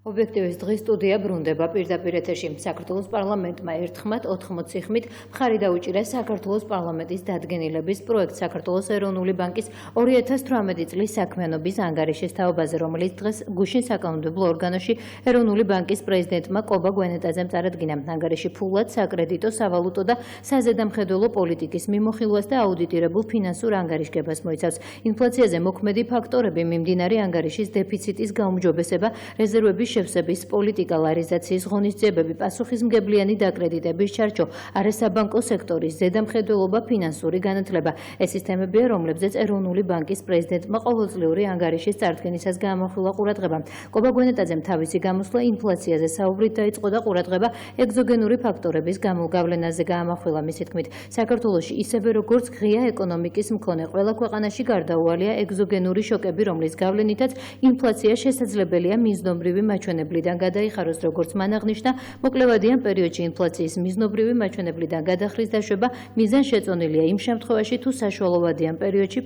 ობიექტივის დღის სტუდია ბრუნდება პირდაპირ ეთერში. საქართველოს პარლამენტმა ერთხმად 80 ხმით მხარი დაუჭირა საქართველოს პარლამენტის დადგენილების პროექტ საქართველოს ეროვნული ბანკის 2018 წლის საქმიანობის ანგარიშის თაობაზე, რომელიც დღეს გუშინ საკანონმდებლო ორგანოში ეროვნული ბანკის პრეზიდენტმა კობა გვენეტაძემ წარადგინა. ანგარიში ფულად საკრედიტო, სავალუტო და საზედამხედველო პოლიტიკის მიმოხილვას და აუდიტირებულ ფინანსურ ანგარიშგებას მოიცავს. ინფლაციაზე მოქმედი ფაქტორები, მიმდინარე ანგარიშის დეფიციტის გაუმჯობესება, რეზერვების შევსების პოლიტიკა, ლარიზაციის ღონისძიებები, პასუხისმგებლიანი დაკრედიტების ჩარჩო, არასაბანკო სექტორის ზედამხედველობა, ფინანსური განათლება. ეს ის თემებია, რომლებზეც ეროვნული ბანკის პრეზიდენტმა ყოველწლიური ანგარიშის წარდგენისას გაამახვილა ყურადღება. კობა გვენეტაძემ თავისი გამოსვლა ინფლაციაზე საუბრით დაიწყო და ყურადღება ეგზოგენური ფაქტორების გამოგავლენაზე გაამახვილა. მისი თქმით, საქართველოში ისევე როგორც ღია ეკონომიკის მქონე ყველა ქვეყანაში გარდაუვალია ეგზოგენური შოკები, რომლის გავლენითაც ინფლაცია შესაძლებელია მიზნობრივი მაჩვენებლიდან გადაიხაროს. როგორც მან აღნიშნა, მოკლევადიან პერიოდში ინფლაციის მიზნობრივი მაჩვენებლიდან გადახრის დაშვება მიზანშეწონილია იმ შემთხვევაში, თუ საშუალოვადიან პერიოდში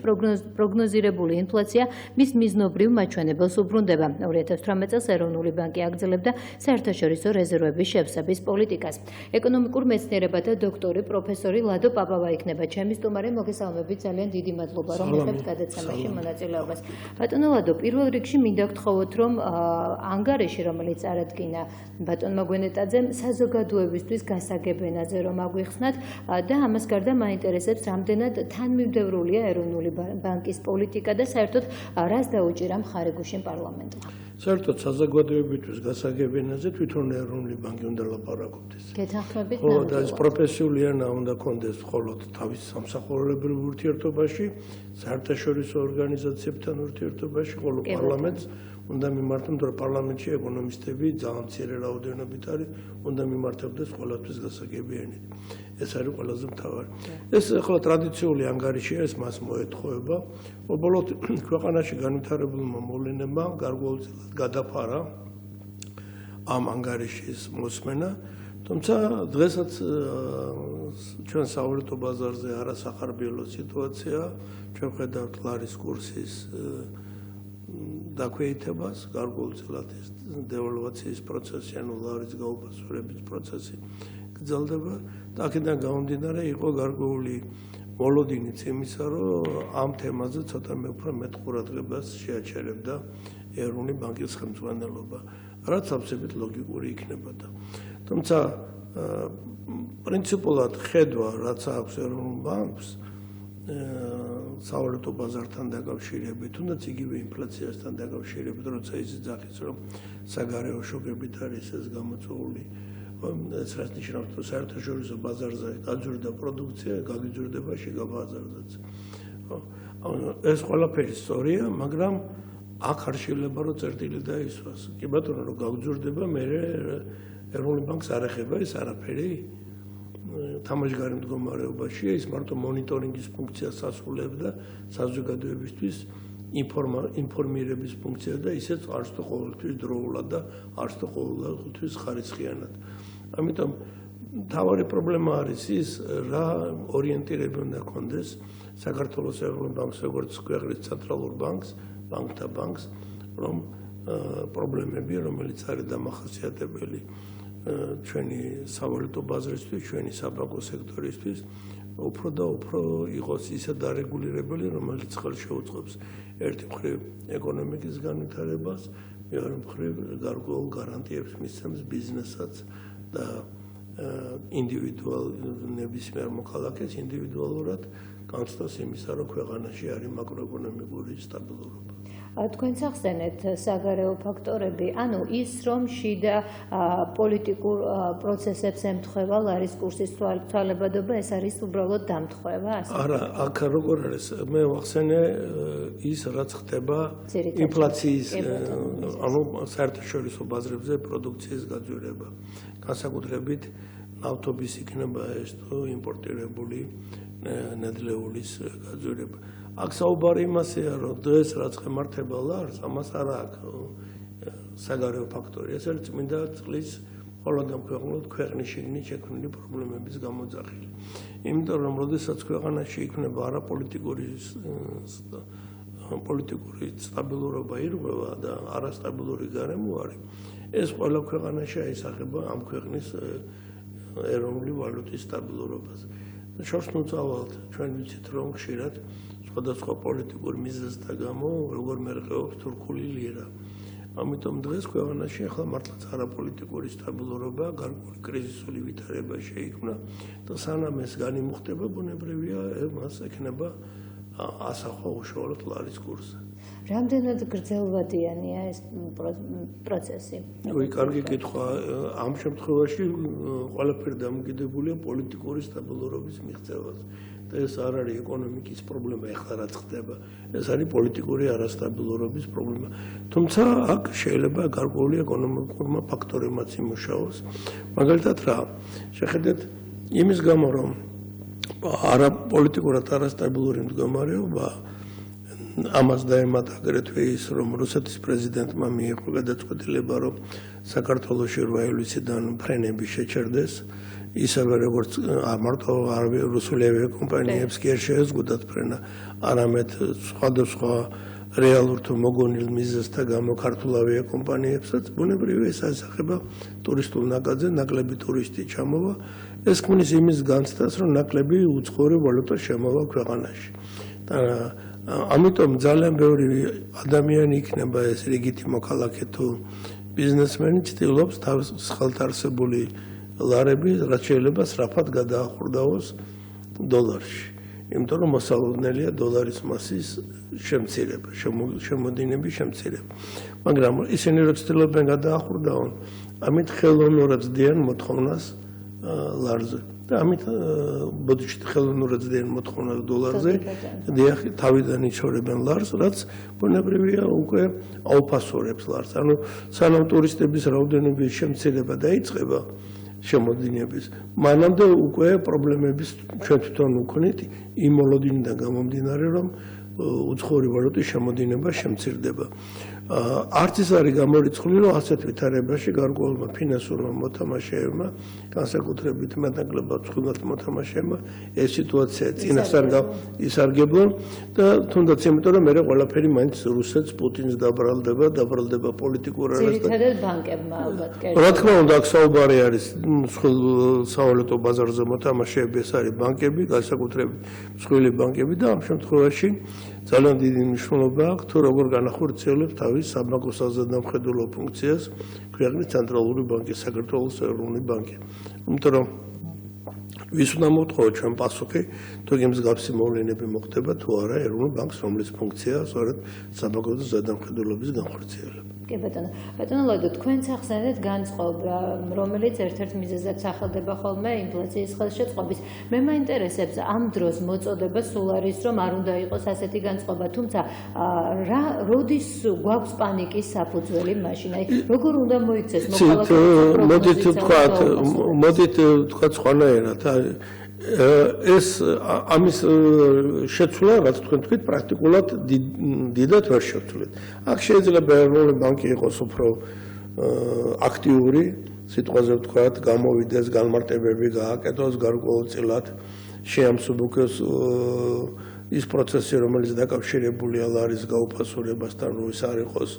პროგნოზირებული ინფლაცია მის მიზნობრივ მაჩვენებელს უბრუნდება. 2018 წელს ეროვნული ბანკი აგრძელებდა საერთაშორისო რეზერვების შევსების პოლიტიკას. ეკონომიკურ მეცნიერებათა დოქტორი პროფესორი ლადო პაპავა იქნება ჩემი სტუმარი. მოგესალმებით, ძალიან დიდი მადლობა, რომ მიღებთ გადაცემაში მონაწილეობას. ბატონო ლადო, პირველ რიგში მინდა გთხოვოთ, რომ ანგარიში, რომელიც წარადგინა ბატონმა გვენეტაძემ, საზოგადოებისთვის გასაგებენაზე რომ აგვიხსნათ და ამას გარდა მაინტერესებს, რამდენად თანმიმდევრულია ეროვნული ბანკის პოლიტიკა და საერთოდ რას დაუჭირა მხარი გუშინ პარლამენტმა. საერთოდ საზოგადოებისთვის გასაგებენაზე თვითონ ეროვნული ბანკი უნდა ლაპარაკობდეს. გეთანხმებით? ხო, და ეს პროფესიული ენა უნდა კონდეს მხოლოდ თავის სამსახურებრივ ურთიერთობაში, საერთაშორისო ორგანიზაციებთან ურთიერთობაში, ხოლო პარლამენტს უნდა მიმართონ, რომ პარლამენტში ეკონომისტები ძალიან მცირე რაოდენობით არის, უნდა მიმართებდეს ყველაფრის გასაგებიანით. ეს არის ყველაზე მთავარი. ეს ახლა ტრადიციული ანგარიშია, ეს მას მოეთხოვება. უბრალოდ ქვეყანაში განვითარებულმა მოვლენებმა გარკვეულწილად გადაფარა ამ ანგარიშის მოსმენა, თუმცა დღესაც ჩვენ სავალუტო ბაზარზე არასახარბიელო სიტუაცია, ჩვენ ხედავთ ლარის კურსის დაქვეითებას, გარკვეულწილად ეს დევალვაციის პროცესი, ანუ ლარის გაუფასურების პროცესი გრძელდება და აქედან გამომდინარე იყო გარკვეული მოლოდინიც იმისა, რომ ამ თემაზე ცოტა უფრო მეტ ყურადღებას შეაჩერებდა ეროვნული ბანკის ხელმძღვანელობა, რაც აბსოლუტურად ლოგიკური იქნებოდა. თუმცა პრინციპულად ხედვა, რაც აქვს ეროვნულ ბანკს სავალუტო ბაზართან დაკავშირებით, თუნდაც იგივე ინფლაციასთან დაკავშირებით, როცა ის ძახის, რომ საგარეო შოკებით არის ეს გამოწვეული, ეს რაც ნიშნავს, რომ საერთაშორისო ბაზარზე გაძვირდა პროდუქცია, გაგიძვირდება შიგა ბაზარზეც. ეს ყველაფერი სწორია, მაგრამ აქ არ შეიძლება რომ წერტილი დაისვას. კი ბატონო, რომ გაგძვირდება, მე ეროვნული ბანკს არ ეხება ეს არაფერი. თამაშგარი მდგომარეობაშია, ის მარტო მონიტორინგის ფუნქციას ასრულებს და საზოგადოებისთვის ინფორმირების ფუნქციას და ისეც არც თუ ყოველთვის დროულად და არც თუ ყოველთვის ხარისხიანად. ამიტომ მთავარი პრობლემა არის ის, რა ორიენტირება უნდა ქონდეს საქართველოს ეროვნულ ბანკს, როგორც ქვეყნის ცენტრალურ ბანკს, ბანკთა ბანკს, რომ პრობლემები, რომელიც არის დამახასიათებელი ჩვენი სავალუტო ბაზრისთვის, ჩვენი საბანკო სექტორისთვის, უფრო და უფრო იყოს ისე დარეგულირებული, რომელიც ხელს შეუწყობს ერთი მხრივ ეკონომიკის განვითარებას, მეორე მხრივ გარკვეულ გარანტიებს მისცემს ბიზნესაც და ნებისმიერ მოქალაქეს ინდივიდუალურად განცდას იმისა, რომ ქვეყანაში არის მაკროეკონომიკური სტაბილურობა. თქვენ ახსენეთ საგარეო ფაქტორები, ანუ ის, რომ შიდა პოლიტიკურ პროცესებს ემთხვევა ლარის კურსის ცვალებადობა, ეს არის უბრალოდ დამთხვევა? არა, აქ როგორ არის, მე ვახსენე ის, რაც ხდება ინფლაციის, ანუ საერთაშორისო ბაზრებზე პროდუქციის გაძვირება. განსაკუთრებით ნავთობის იქნება ეს თუ იმპორტირებული ნედლეულის გაძვირება. აქ საუბარი იმასია, რომ დღეს რაც ხემართება ლარს, ამას არ აქვს საგარეო ფაქტორი. ეს არის წმინდა წყლის ყოველდღიურად ქვეყნის შიგნით შექმნილი პრობლემების გამოძახილი. იმიტომ რომ როდესაც ქვეყანაში იქნება არაპოლიტიკური პოლიტიკური სტაბილურობა ირღვევა და არასტაბილური გარემო არის, ეს ყველა ქვეყანაში აისახება ამ ქვეყნის ეროვნული ვალუტის სტაბილურობაზე. შორს ნუწავალთ, ჩვენ ვიცით, რომ ხშირად სხვადასხვა პოლიტიკური მიზეზთა გამო როგორ მერყეობს თურქული ლირა. ამიტომ დღეს ქვეყანაში ახლა მართლაც არაპოლიტიკური სტაბილურობა, გარკვეული კრიზისული ვითარება შეიქმნა და სანამ ეს განიმუხტება, ბუნებრივია, მას ექნება ასახვა უშუალოდ ლარის კურსზე. რამდენად გრძელვადიანია ეს პროცესი? კარგი კითხვა. ამ შემთხვევაში ყველაფერი დამოკიდებულია პოლიტიკური სტაბილურობის მიღწევაზე. და ეს არ არის ეკონომიკის პრობლემა, ეხლა რაც ხდება. ეს არის პოლიტიკური არასტაბილურობის პრობლემა. თუმცა აქ შეიძლება გარკვეული ეკონომიკურმა ფაქტორებმაც იმუშაოს. მაგალითად რა, შეხედეთ იმის გამო, რომ პოლიტიკურად არასტაბილური მდგომარეობა ამას დაემატა აგრეთვე ის, რომ რუსეთის პრეზიდენტმა მიიღო გადაწყვეტილება, რომ საქართველოში 8 ივლისიდან ფრენები შეჩერდეს, ისევე როგორც მარტო რუსული ავიაკომპანიებს კი არ შეეზღუდათ ფრენა, არამედ სხვადასხვა რეალურ თუ მოგონილ მიზეზთა გამო ქართულ ავიაკომპანიებსაც ბუნებრივია ეს ასახება ტურისტულ ნაკადზე, ნაკლები ტურისტი ჩამოვა, ეს ქმნის იმის განცდას, რომ ნაკლები უცხოური ვალუტა შემოვა ქვეყანაში. ამიტომ ძალიან ბევრი ადამიანი იქნება ეს რიგითი მოქალაქე თუ ბიზნესმენი ცდილობს თავის ხელთარსებული ლარები, რაც შეიძლება სწრაფად გადაახურდაოს დოლარში. იმიტომ რომ მოსალოდნელია დოლარის მასის შემცირება, შემოდინების შემცირება. მაგრამ ისინი რო ცდილობენ გადაახურდაონ, ამით ხელოვნურად ძდიან მოთხოვნას ლარზე. და ამით ბოდიშით ხელოვნურად ძდიან მოთხოვნას დოლარზე, დიახ, თავიდან იცორებენ ლარს, რაც ბუნებრივია უკვე აუფასორებს ლარს. ანუ სანამ ტურისტების რაოდენობის შემცირება დაიწყება, შემოდინების, მანამდე უკვე პრობლემების ჩვენ თვითონ ვქონით იმ მოლოდინიდან გამომდინარე, რომ უცხოური ვალუტის შემოდინება შემცირდება. არც ის არის გამორიცხული, რომ ასეთ ვითარებაში გარკვეულმა ფინანსურმა მოთამაშეებმა, განსაკუთრებით მეტნაკლებად ცხვილად მოთამაშეებმა, ეს სიტუაცია წინასწარ ისარგებლონ და თუნდაც იმიტომ, რომ მე ყველაფერი მაინც რუსეთს, პუტინს დაბრალდება პოლიტიკურ არასთან. ძირითადად ბანკებმა ალბათ კი. რა თქმა უნდა, აქ საუბარი არის მსხვილ სავალუტო ბაზარზე მოთამაშეები, ეს არის ბანკები, განსაკუთრებით მსხვილი ბანკები და ამ შემთხვევაში ძალიან დიდი მნიშვნელობა აქვს თუ როგორ განახორციელებს თავის საბანკო საზედამხედველო ფუნქციას ქვეყნის ცენტრალური ბანკი, საქართველოს ეროვნული ბანკი. იმიტომ რომ ვის უნდა მოვთხოვოთ ჩვენ პასუხი, თუ იმ მსგავსი მოვლენები მოხდება თუ არა ეროვნულ ბანკს, რომლის ფუნქციაა სწორედ საბანკო ზედამხედველობის განხორციელება. კი ბატონო ლოდო, თქვენც ახსენეთ განწყობა, რომელიც ერთ-ერთ მიზეზად სახელდება ხოლმე ინფლაციის ხელშეწყობის. მე მაინტერესებს ამ დროს მოწოდება სულ არის, რომ არ უნდა იყოს ასეთი განწყობა, თუმცა როდის გვაქვს პანიკის საფუძველი მაშინ? აი, როგორ უნდა მოიქცეს მოდით თქვათ სხვანაირად. ეს ამის შეცვლა, რაც თქვენ თქვით, პრაქტიკულად დიდად ვერ შევცვლით. აქ შეიძლება ეროვნული ბანკი იყოს უფრო აქტიური, სიტყვაზე ვთქვათ, გამოვიდეს, განმარტებები გააკეთოს გარკვეულწილად, შეამსუბუქოს ის პროცესი, რომელიც დაკავშირებულია ლარის გაუფასურებასთან, რომ ის არ იყოს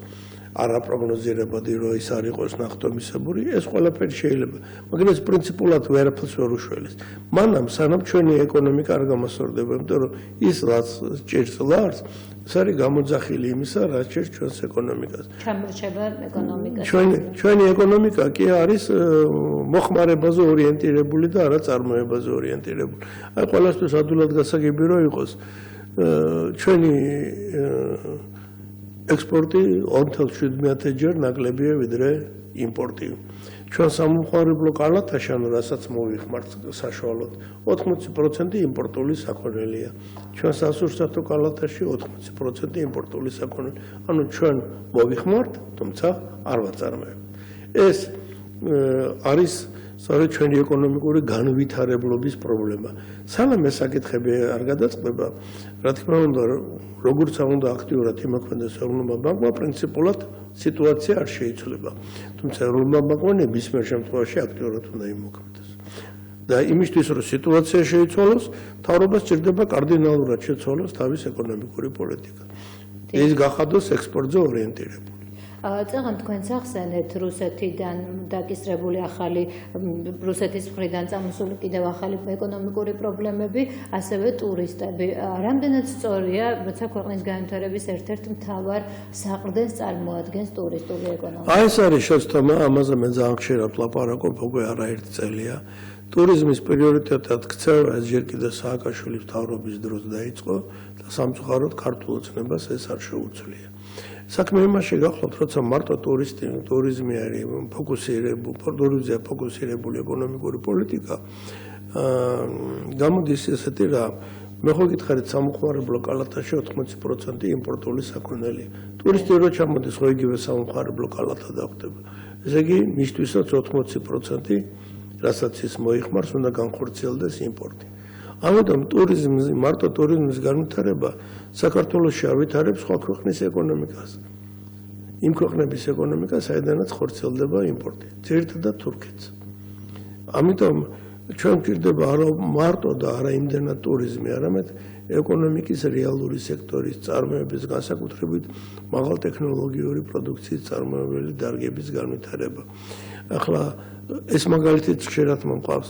არაპროგნოზირებადი, რომ ის არ იყოს ნახტომისებური, ეს ყველაფერი შეიძლება. მაგრამ ეს პრინციპულად ვერაფერს ვერ უშველის. მანამ სანამ ჩვენი ეკონომიკა არ გამოსორდება, იმიტომ რომ ის რაც ჭირს ლარს, ეს არის გამოძახილი იმისა, რაც ჭირს ჩვენს ეკონომიკას. ჩამორჩება ეკონომიკაში. ჩვენი ეკონომიკა კი არის მოხმარებაზე ორიენტირებული და არა წარმოებაზე ორიენტირებული. აი ყველასთვის ადვილად გასაგები რომ იყოს ჩვენი ექსპორტი 2.7-ჯერ ნაკლებია ვიდრე იმპორტი. ჩვენ სამომხმარებლო კალათაში, ანუ რასაც მოვიხმართ საშუალოდ, 80% იმპორტული საქონელია. ჩვენ სასურსათო კალათაში 80% იმპორტული საქონელი. ანუ ჩვენ მოვიხმართ, თუმცა არ ვაწარმოებთ. ეს არის სწორედ ჩვენი ეკონომიკური განვითარებლობის პრობლემა. სანამ ეს საკითხები არ გადაწყდება, რა თქმა უნდა, როგორც უნდა აქტიურად იმოქმედოს ეროვნულმა ბანკმა, პრინციპულად სიტუაცია არ შეიცვლება. თუმცა ეროვნულმა ბანკმა ნებისმიერ შემთხვევაში აქტიურად უნდა იმოქმედოს. და იმისთვის, რომ სიტუაცია შეიცვალოს, მთავრობას სჭირდება კარდინალურად შეცვალოს თავის ეკონომიკური პოლიტიკა. ის გახადოს ექსპორტზე ორიენტირებული. წაღან თქვენს ახსენეთ რუსეთიდან დაკისრებული ახალი რუსეთის მხრიდან წამოსული კიდევ ახალი ეკონომიკური პრობლემები, ასევე ტურისტები. რამდენად სწორია, როცა ქვეყნის განვითარების ერთ-ერთ მთავარ საყრდენს წარმოადგენს ტურისტული ეკონომიკა? აი ეს არის შეცდომა, ამაზე მე ძალიან ხშირად ვლაპარაკობ, უკვე არაერთი წელია. ტურიზმის პრიორიტეტად ქცევა ეს ჯერ კიდევ სააკაშვილის მთავრობის დროს დაიწყო და სამწუხაროდ ქართულ ოცნებას ეს არ შეუძლია. საქმე იმაში გახლავთ, როცა მარტო ტურიზმი არის ფოკუსირებული ეკონომიკური პოლიტიკა, გამოდის ესეთი რა, მე ხო გითხარით სამხმარებლო კალათაში 80% იმპორტული საქონელია. ტურისტი რო ჩამოდის, ხო იგივე სამხმარებლო კალათა დახვდება. ესე იგი, მისთვისაც 80%, რასაც ის მოიხმარს, უნდა განხორციელდეს იმპორტი. ამიტომ მარტო ტურიზმის განვითარება საქართველოში ავითარებს სხვა ქვეყნის ეკონომიკას. იმ ქვეყნების ეკონომიკას, საიდანაც ხორციელდება იმპორტი, ძირითადად თურქეთს. ამიტომ ჩვენ გვჭირდება არა მარტო და არა იმდენად ტურიზმი, არამედ ეკონომიკის რეალური სექტორის წარმოების განსაკუთრებით მაღალტექნოლოგიური პროდუქციის წარმოებელი დარგების განვითარება. ახლა ეს მაგალითიც ხშირად მომყავს.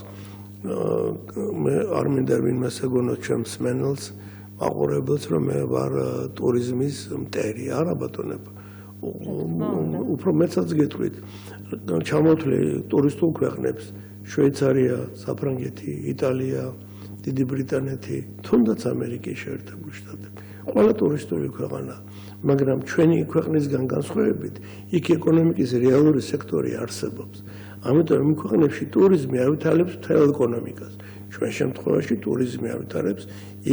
მე არ მინდა ვინმე შეგონოთ ჩვენ მსმენელს, მაყურებელს, რომ მე ვარ ტურიზმის მტერი, არა ბატონებო. უფრო მეცაც გეტყვით, ჩამოთვლი ტურისტულ ქვეყნებს, შვეიცარია, საფრანგეთი, იტალია, დიდი ბრიტანეთი, თუნდაც ამერიკის შეერთებული შტატები. ყველა ტურისტული ქვეყანა, მაგრამ ჩვენი ქვეყნისგან განსხვავებით, იქ ეკონომიკის რეალური სექტორი არსებობს. ამიტომ იმ ქვეყნებში ტურიზმი ავითარებს მთელ ეკონომიკას. ჩვენ შემთხვევაში ტურიზმი ავითარებს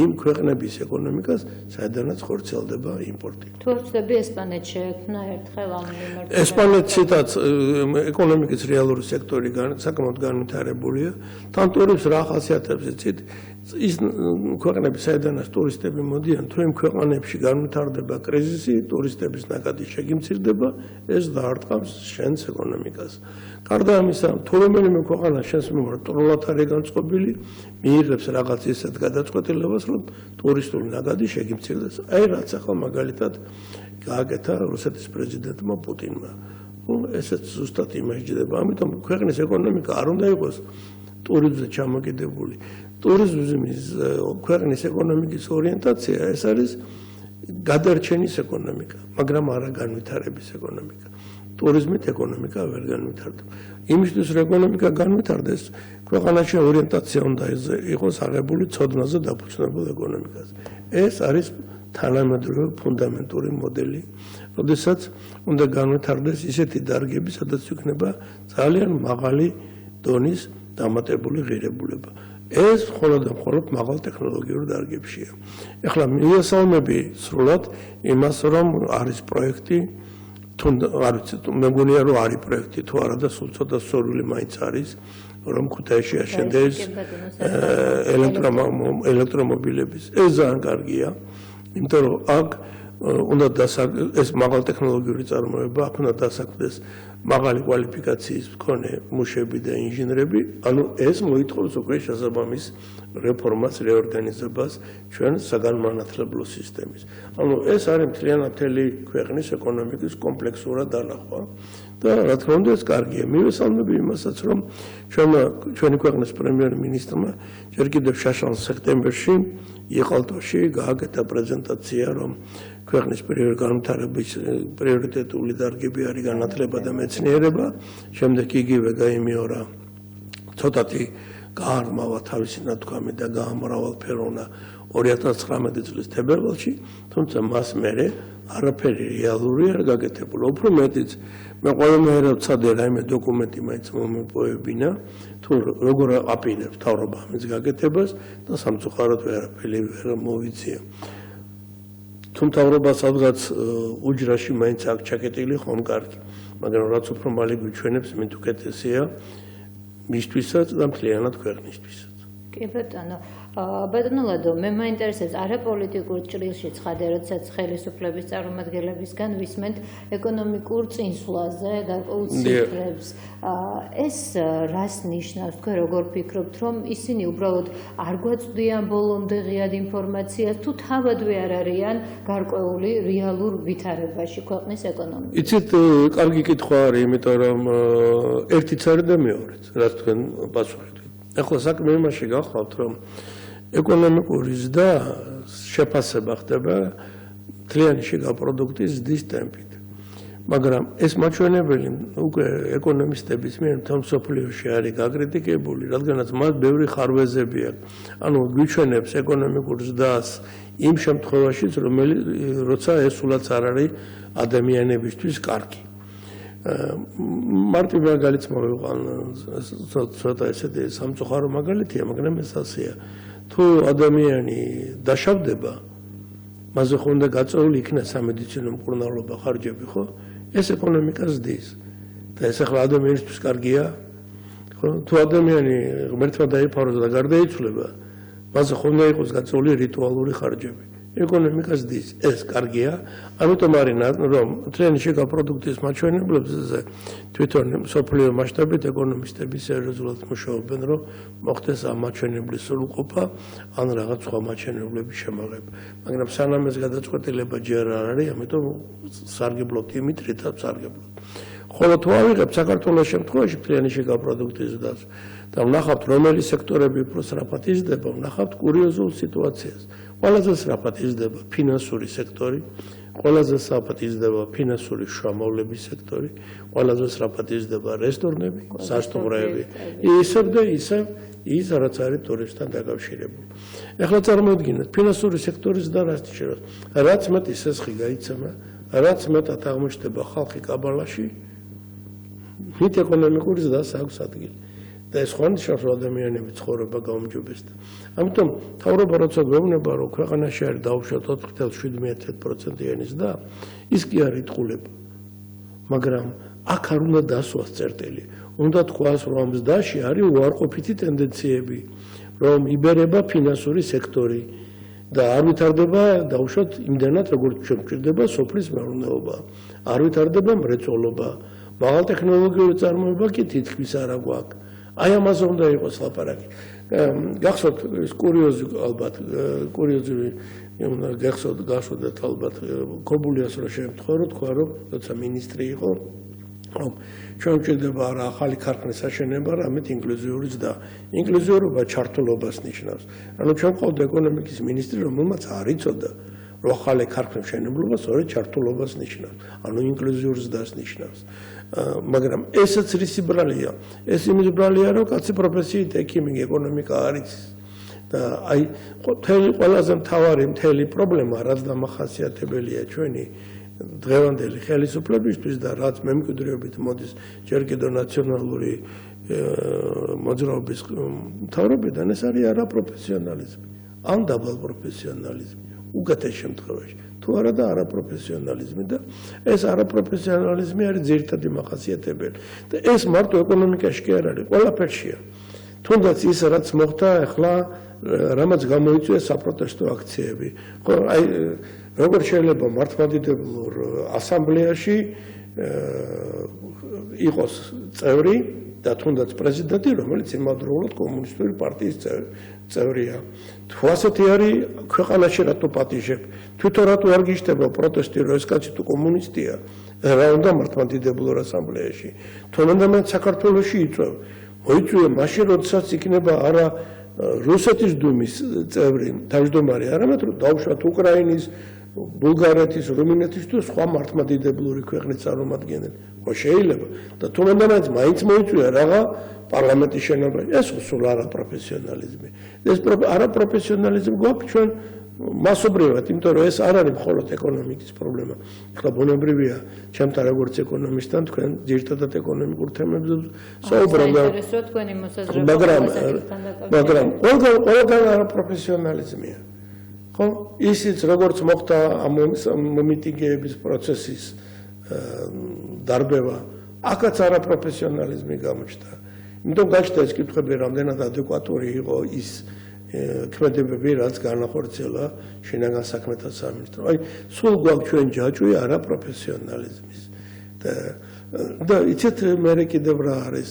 იმ ქვეყნების ეკონომიკას, საიდანაც ხორციელდება იმპორტი. თუ ვწდები ესპანეთში შეექმნა ერთხელ ამ მიმართულებით. ესპანეთშიც ეკონომიკის რეალური სექტორი საკმაოდ განვითარებულია. თან ტურიზმს რა ხასიათებს იცით? ის ქვეყნები, საიდანაც ტურისტები მოდიან, თუ იმ ქვეყნებში განვითარდება კრიზისი, ტურისტების ნაკადი შეგიმცირდება, ეს დაარტყამს შენს ეკონომიკას. გარდა ამისა, თუ რომელიმე ქვეყანა შენს მიმართ ტრულად არის განწყობილი, მიიღებს რაღაც ისეთ გადაწყვეტილებას, რომ ტურისტული ნაკადი შეგიმცირდეს. აი რაც ახლა მაგალითად გააკეთა რუსეთის პრეზიდენტმა პუტინმა. ესეც ზუსტად იმეჯდება. ამიტომ ქვეყნის ეკონომიკა არ უნდა იყოს ტურიზმზე ჩამოკიდებული. ტურიზმის ქვეყნის ეკონომიკის ორიენტაცია ეს არის გადარჩენის ეკონომიკა, მაგრამ არა განვითარების ეკონომიკა. ტურიზმით ეკონომიკა ვერ განვითარდება. იმისთვის რომ ეკონომიკა განვითარდეს, ქვეყანაში ორიენტაცია უნდა იყოს აღებული ცოდნაზე დაფუძნებულ ეკონომიკაზე. ეს არის თანამედროვე ფუნდამენტური მოდელი, როდესაც უნდა განვითარდეს ისეთი დარგები, სადაც იქნება ძალიან მაღალი დონის დამატებული ღირებულება. ეს მხოლოდ და მხოლოდ მაღალ ტექნოლოგიურ დარგებშია. ეხლა მიესალმები სრულად იმას, რომ არის პროექტი, არ ვიცი, მე მგონია რომ არის პროექტი, თუ არა და სულ ცოტა სურვილი მაინც არის, რომ ქუთაისში აშენდეს ელექტრომობილების. ეს ძალიან კარგია, იმიტომ რომ აქ უნდა ეს მაღალ ტექნოლოგიური წარმოება, აქ უნდა დასაქმდეს მაღალი კვალიფიკაციის მქონე მუშები და ინჟინრები, ანუ ეს მოითხოვს უკვე შესაბამის რეფორმას, რეორგანიზებას ჩვენ საგანმანათლებლო სისტემის. ანუ ეს არის მთლიანად ქვეყნის ეკონომიკის კომპლექსურად დანახვა და რა თქმა უნდა ეს კარგია. მივესალმები იმასაც, რომ ჩვენი ქვეყნის პრემიერ-მინისტრმა ჯერ კიდევ შაშან სექტემბერში იყალტოში გააკეთა პრეზენტაცია, რომ ქვეყნის განვითარების პრიორიტეტული დარგები არის განათლება და მეცნიერება, შემდეგ იგივე გაიმეორა ცოტათი გაარმავა თავისი ნათქვამი და გაამრავალფეროვნა 2019 წლის თებერვალში, თუმცა მას მერე არაფერი რეალური არ გაკეთებულა. უფრო მეტიც, მე ყველანაირად ვცადე რაიმე დოკუმენტი მაინც მომეპოვებინა, თუ როგორ აპირებს მთავრობა ამის გაკეთებას და სამწუხაროდ ვერაფერი ვერ მოვიცია. თუ მთავრობა სადღაც უჯრაში მაინც აქ ჩაკეტილი ხომ კარგი, მაგრამ რაც უფრო მალე გვიჩვენებს, მით უკეთესია მისთვისაც და მთლიანად ქვეყნისთვისაც. კი ბატონო, ბატონო ლადო, მე მაინტერესებს არაპოლიტიკურ ჭრილში ცხადე, როდესაც ხელისუფლების წარმომადგენლებისგან ვისმენთ ეკონომიკურ წინსვლაზე გარკვეულ ციფრებს. ეს რას ნიშნავს? თქვენ როგორ ფიქრობთ, რომ ისინი უბრალოდ არ გვაწვდიან ბოლომდე ღიად ინფორმაციას, თუ თავადვე არ არიან გარკვეული რეალურ ვითარებაში ქვეყნის ეკონომიკაში? იცით, კარგი კითხვა არის, იმიტომ რომ ერთიც არის და მეორეც, რაც თქვენ პასუხით. ახლა საქმე იმაში გახლავთ, რომ ეკონომიკური ზრდა შეფასება ხდება მთლიანი შიგა პროდუქტის ზრდის ტემპით. მაგრამ ეს მაჩვენებელი უკვე ეკონომისტების მიერ მთელ მსოფლიოში არის გაკრიტიკებული, რადგანაც მათ ბევრი ხარვეზები აქვს. ანუ გვიჩვენებს ეკონომიკურ ზრდას იმ შემთხვევაშიც, როცა ეს სულაც არ არის ადამიანებისთვის კარგი. მარტივ მაგალითს მოვიყვან, ცოტა ესეთი სამწუხარო მაგალითია, მაგრამ ეს ასეა. თუ ადამიანი დაშავდება, მასზე ხო უნდა გაწეული იქნა სამედიცინო მკურნალობა ხარჯები, ხო? ეს ეკონომიკა ზრდის. და ეს ახლა ადამიანისთვის კარგია? ხო? თუ ადამიანი ღმერთმა დაიფაროს და გარდაიცვლება, მასზე ხო უნდა იყოს გაწეული რიტუალური ხარჯები. ეკონომიკა ზრდის, ეს კარგია, ამიტომ არის რომ მთლიანი შიგა პროდუქტის მაჩვენებლებზე თვითონ მსოფლიო მასშტაბით ეკონომისტები სერიოზულად მუშაობენ, რომ მოხდეს ამ მაჩვენებლის სრულყოფა, ან რაღაც სხვა მაჩვენებლების შემაღება. მაგრამ სანამ ეს გადაწყვეტილება ჯერ არ არის, ამიტომ სარგებლობთ იმით, რითაც სარგებლობთ. ხოლო თუ ავიღებთ საქართველოს შემთხვევაში მთლიანი შიგა პროდუქტის ზრდას და ვნახავთ, რომელი სექტორები უფრო სწრაფად იზრდება, ვნახავთ კურიოზულ სიტუაციას. ყველაზე სწრაფად იზრდება ფინანსური სექტორი, ყველაზე სწრაფად იზრდება ფინანსური შრომავლების სექტორი, ყველაზე სწრაფად იზრდება რესტორნები, სასტუმროები, ისევ და ისევ ის რაც არის ტურისტთან დაკავშირებული. ეხლა წარმოიდგინეთ, ფინანსური სექტორის და რას ნიშნავს? რაც მეტი სესხი გაიცემა, რაც მეტად აღმოჩნდება ხალხი კაბალაში, მით ეკონომიკური ზრდას აქვს ადგილი. და ეს ხო ნიშნავს, რომ ადამიანების ცხოვრება გაუმჯობესდა. ამიტომ მთავრობა როცა გვეუბნება, რომ ქვეყანაში არის დაუშვათ 4,7%-იანი ზრდა, ის კი არ იტყულება. მაგრამ აქ არ უნდა დასვას წერტილი. უნდა თქვას, რომ ამ ზრდაში არის უარყოფითი ტენდენციები, რომ იბერება ფინანსური სექტორი და არ ვითარდება დაუშვათ იმდენად, როგორც ჩვენ გვჭირდება სოფლის მეურნეობა, არ ვითარდება მრეწველობა, მაღალტექნოლოგიური წარმოება კი თითქმის არ აქვს. აი ამაზე უნდა იყოს ლაპარაკი. გახსოვთ ეს კურიოზი ალბათ, კურიოზი გახსოვთ ალბათ კობულიას რო შემთხვევა, რომ თქვა, რომ როცა მინისტრი იყო, რომ ჩვენ გვჭირდება არა ახალი ქარხნის აშენება, არამედ ინკლუზიური ზრდა. ინკლუზიურობა ჩართულობას ნიშნავს. ანუ ჩვენ ყავდა ეკონომიკის მინისტრი, რომელმაც არ იცოდა, რომ ახალი ქარხნის მშენებლობა სწორედ ჩართულობას ნიშნავს. ანუ ინკლუზიურ ზრდას ნიშნავს. მაგრამ ესეც რისი ბრალია? ეს იმის ბრალია, რომ კაცი პროფესიით ექიმი, ეკონომიკა არის და აი ყველაზე მთავარი მთელი პრობლემა, რაც დამახასიათებელია ჩვენი დღევანდელი ხელისუფლებისთვის და რაც მემკვიდრეობით მოდის ჯერ კიდევ ნაციონალური მოძრაობის მთავრობიდან, ეს არის არაპროფესიონალიზმი, ან დაბალპროფესიონალიზმი, უკეთეს შემთხვევაში. თუ არა და არაპროფესიონალიზმი და ეს არაპროფესიონალიზმი არის ძირითადი მახასიათებელი. და ეს მარტო ეკონომიკაში კი არ არის, ყველაფერშია. თუნდაც ის რაც მოხდა ახლა, რამაც გამოიწვია საპროტესტო აქციები. ხო, აი როგორ შეიძლება მართლმადიდებლურ ასამბლეაში იყოს წევრი და თუნდაც პრეზიდენტი, რომელიც იმავდროულად კომუნისტური პარტიის წევრია. თუ ასეთი არის ქვეყანაში რატო პატიჟებ? თვითონ რატო არ გიშტება პროტესტი, რომ ეს კაცი თუ კომუნისტია, რა უნდა მართლმადიდებლურ ასამბლეაში? თუნდაც საქართველოში იწვევ. მოიწვია მაშინ, როდესაც იქნება არა რუსეთის დუმის წევრი, თავმჯდომარე, არამედ რომ დავუშვათ უკრაინის, ბულგარეთის, რუმინეთის თუ სხვა მართლმადიდებლური ქვეყნის წარმომადგენელი. ხო შეიძლება და თუნდაც მაინც მოიწვია რაღა პარლამენტის შენობა. ეს სულ არაპროფესიონალიზმი. ეს არაპროფესიონალიზმი გვაქვს ჩვენ მასობრივად, იმიტომ რომ ეს არ არის მხოლოდ ეკონომიკის პრობლემა. ახლა ბუნებრივია, ჩემთან როგორც ეკონომისტთან თქვენ ძირითადად ეკონომიკურ თემებზე საუბრობთ. მაგრამ ყველგან არაპროფესიონალიზმია. ხო, ისიც როგორც მოხდა ამ მიტინგების პროცესის დარბევა, აქაც არაპროფესიონალიზმი გამოჩნდა. იმიტომ გაჩნდა ეს კითხვები რამდენად ადეკვატური იყო ის ქმედებები, რაც განახორციელა შინაგან საქმეთა სამინისტრო. აი, სულ გვაქვს ჩვენ ჯაჭვი არა პროფესიონალიზმის. და იცით მე კიდევ რა არის?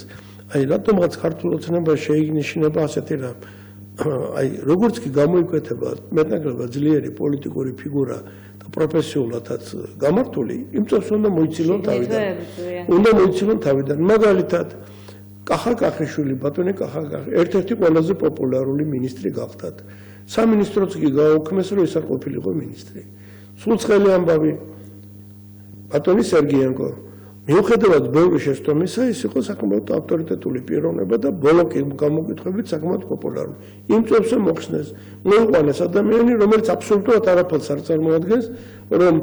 აი, რატომღაც ქართულ ოცნებას შეინიშნება ასეთი რამ. აი, როგორც კი გამოიკვეთება მეტნაკლებად ძლიერი პოლიტიკური ფიგურა და პროფესიულადაც გამართული, იმ წელს უნდა მოიცილონ თავიდან. უნდა მოიცილონ თავიდან. მაგალითად, კახა კახიშვილი, ბატონი კახა კახი, ერთ-ერთი ყველაზე პოპულარული მინისტრი გახდათ. სამინისტროც კი გააუქმეს, რომ ის არ ყოფილიყო მინისტრი. სულ ცხელი ამბავი. ბატონი სერგიენკო მიუხედავად ბევრი შეცდომისა, ის იყო საკმაოდ ავტორიტეტული პიროვნება და ბოლო გამოკითხვებით საკმაოდ პოპულარული. იმ წელს მოხსნეს, მოიყვანეს ადამიანი, რომელიც აბსოლუტურად არაფერს არ წარმოადგენს, რომ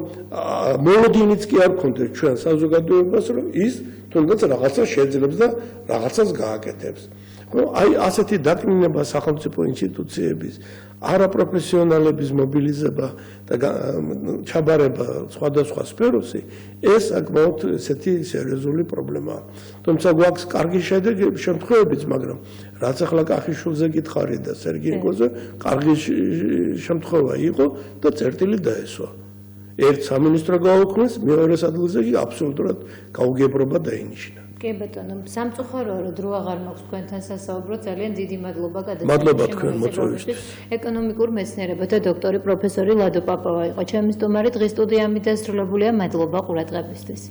მოლოდინიც კი არ ქონდეს ჩვენ საზოგადოებას, რომ ის თუნდაც რაღაცას შეძლებს და რაღაცას გააკეთებს. აი ასეთი დაკნინება სახელმწიფო ინსტიტუციების, არაპროფესიონალების მობილიზება და ჩაბარება სხვადასხვა სფეროში, ეს საკმაოდ ესეთი სერიოზული პრობლემაა. თუმცა გვაქვს კარგი შემთხვევებიც, მაგრამ რაც ახლა კახიშვილზე გითხარი და სერგიენკოზე, კარგი შემთხვევა იყო და წერტილი დაესვა. ერთ სამინისტრო გააუქმეს, მეორე ადგილზე კი აბსოლუტურად გაუგებრობა დაინიშნა. კი ბატონო, სამწუხაროა რომ დრო აღარ მაქვს თქვენთან სასაუბრო, ძალიან დიდი მადლობა გადაცემის. მადლობა თქვენ მოწვევისთვის. ეკონომიკურ მეცნიერებათა დოქტორი პროფესორი ლადო პაპავა იყო ჩემი სტუმარი დღის სტუდიამდე დასრულებულია. მადლობა ყურადღებისთვის.